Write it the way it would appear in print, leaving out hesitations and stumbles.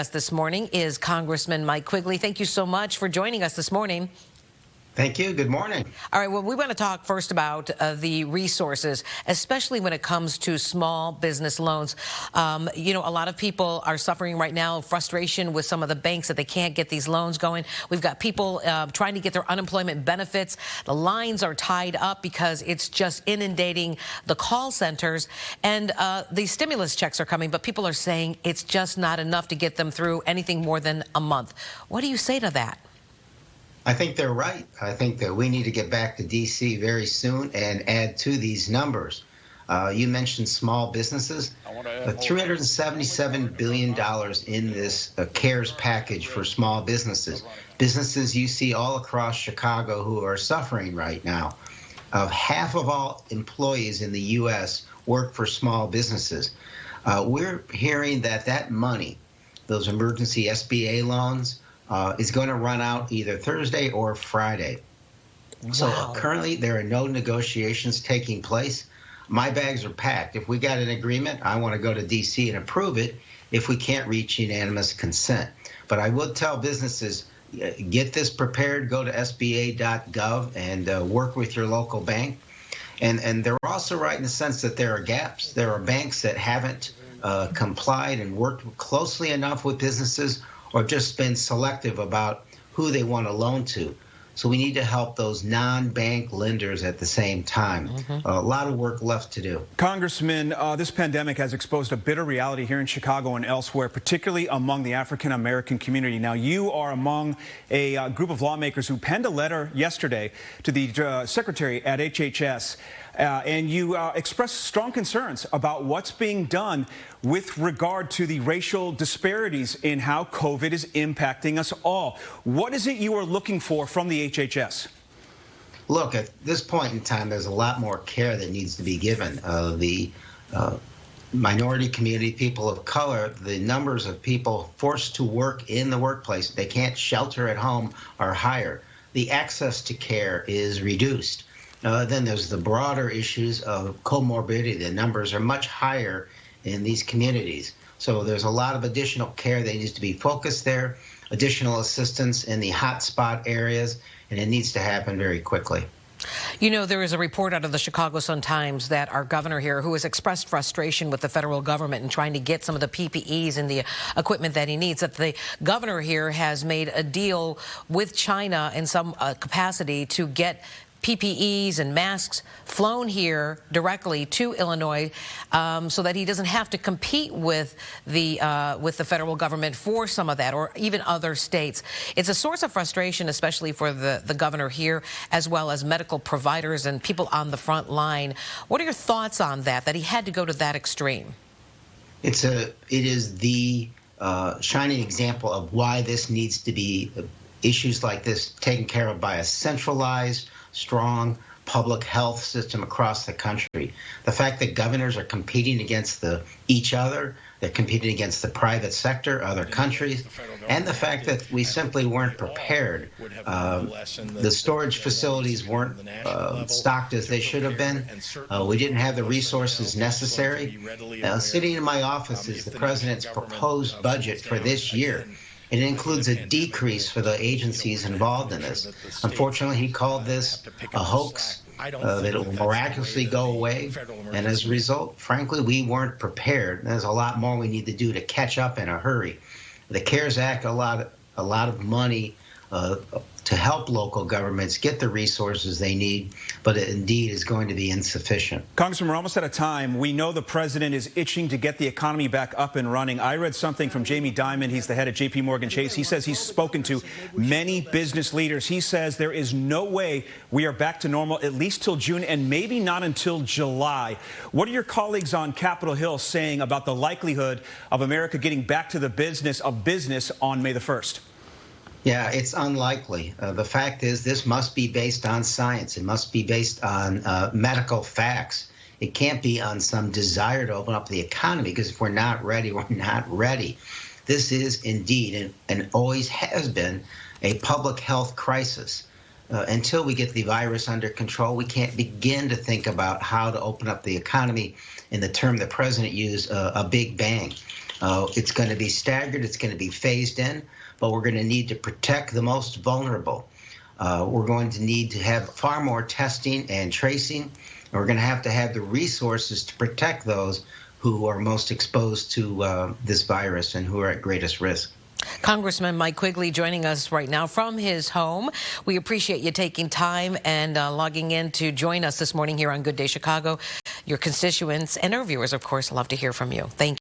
This morning is Congressman Mike Quigley. Thank you so much for joining us this morning. Thank you. Good morning. All right. Well, we want to talk first about the resources, especially when it comes to small business loans. A lot of people are suffering right now frustration with some of the banks that they can't get these loans going. We've got people trying to get their unemployment benefits. The lines are tied up because it's just inundating the call centers. And the stimulus checks are coming, but people are saying it's just not enough to get them through anything more than a month. What do you say to that? I think they're right. I think that we need to get back to D.C. very soon and add to these numbers. You mentioned small businesses. $377 billion in this CARES package for small businesses. Businesses you see all across Chicago who are suffering right now. Half of all employees in the U.S. work for small businesses. We're hearing that money, those emergency SBA loans, is going to run out either Thursday or Friday. Wow. So currently there are no negotiations taking place. My bags are packed. If we got an agreement, I want to go to D.C. and approve it if we can't reach unanimous consent. But I would tell businesses, get this prepared, go to SBA.gov and work with your local bank. And they're also right in the sense that there are gaps. There are banks that haven't complied and worked closely enough with businesses or just been selective about who they want to loan to. So we need to help those non-bank lenders at the same time. A lot of work left to do. Congressman, this pandemic has exposed a bitter reality here in Chicago and elsewhere, particularly among the African-American community. Now, you are among a group of lawmakers who penned a letter yesterday to the secretary at HHS, and you expressed strong concerns about what's being done with regard to the racial disparities in how COVID is impacting us all. What is it you are looking for from the HHS? Look, at this point in time, there's a lot more care that needs to be given. The minority community, people of color, the numbers of people forced to work in the workplace, they can't shelter at home, are higher. The access to care is reduced. Then there's the broader issues of comorbidity. The numbers are much higher in these communities. So there's a lot of additional care that needs to be focused there, additional assistance in the hotspot areas, and it needs to happen very quickly. You know, there is a report out of the Chicago Sun-Times that our governor here, who has expressed frustration with the federal government in trying to get some of the PPEs and the equipment that he needs, that the governor here has made a deal with China in some capacity to get PPEs and masks flown here directly to Illinois, so that he doesn't have to compete with the federal government for some of that, or even other states. It's a source of frustration, especially for the governor here, as well as medical providers and people on the front line. What are your thoughts on that he had to go to that extreme? It is the shining example of why this needs to be issues like this taken care of by a centralized, strong public health system across the country. The fact that governors are competing against each other, they're competing against the private sector, other countries, and the fact that we simply weren't prepared. The storage facilities weren't stocked as they should have been. We didn't have the resources necessary. Sitting in my office is the president's proposed budget for this year. It includes a decrease for the agencies involved in this. Unfortunately, he called this a hoax, that it will miraculously go away. And as a result, frankly, we weren't prepared. There's a lot more we need to do to catch up in a hurry. The CARES Act, a lot of money to help local governments get the resources they need, but it indeed is going to be insufficient. Congressman, we're almost out of time. We know the president is itching to get the economy back up and running. I read something from Jamie Dimon. He's the head of J.P. Morgan Chase. He says he's spoken to many business leaders. He says there is no way we are back to normal, at least till June, and maybe not until July. What are your colleagues on Capitol Hill saying about the likelihood of America getting back to the business of business on May the 1st? Yeah, it's unlikely. The fact is, this must be based on science. It must be based on medical facts. It can't be on some desire to open up the economy, because if we're not ready, we're not ready. This is indeed, and always has been, a public health crisis. Until we get the virus under control, we can't begin to think about how to open up the economy in the term the president used, a big bang. It's going to be staggered. It's going to be phased in, but we're going to need to protect the most vulnerable. We're going to need to have far more testing and tracing. And we're going to have the resources to protect those who are most exposed to this virus and who are at greatest risk. Congressman Mike Quigley joining us right now from his home. We appreciate you taking time and logging in to join us this morning here on Good Day Chicago. Your constituents and our viewers, of course, love to hear from you. Thank you.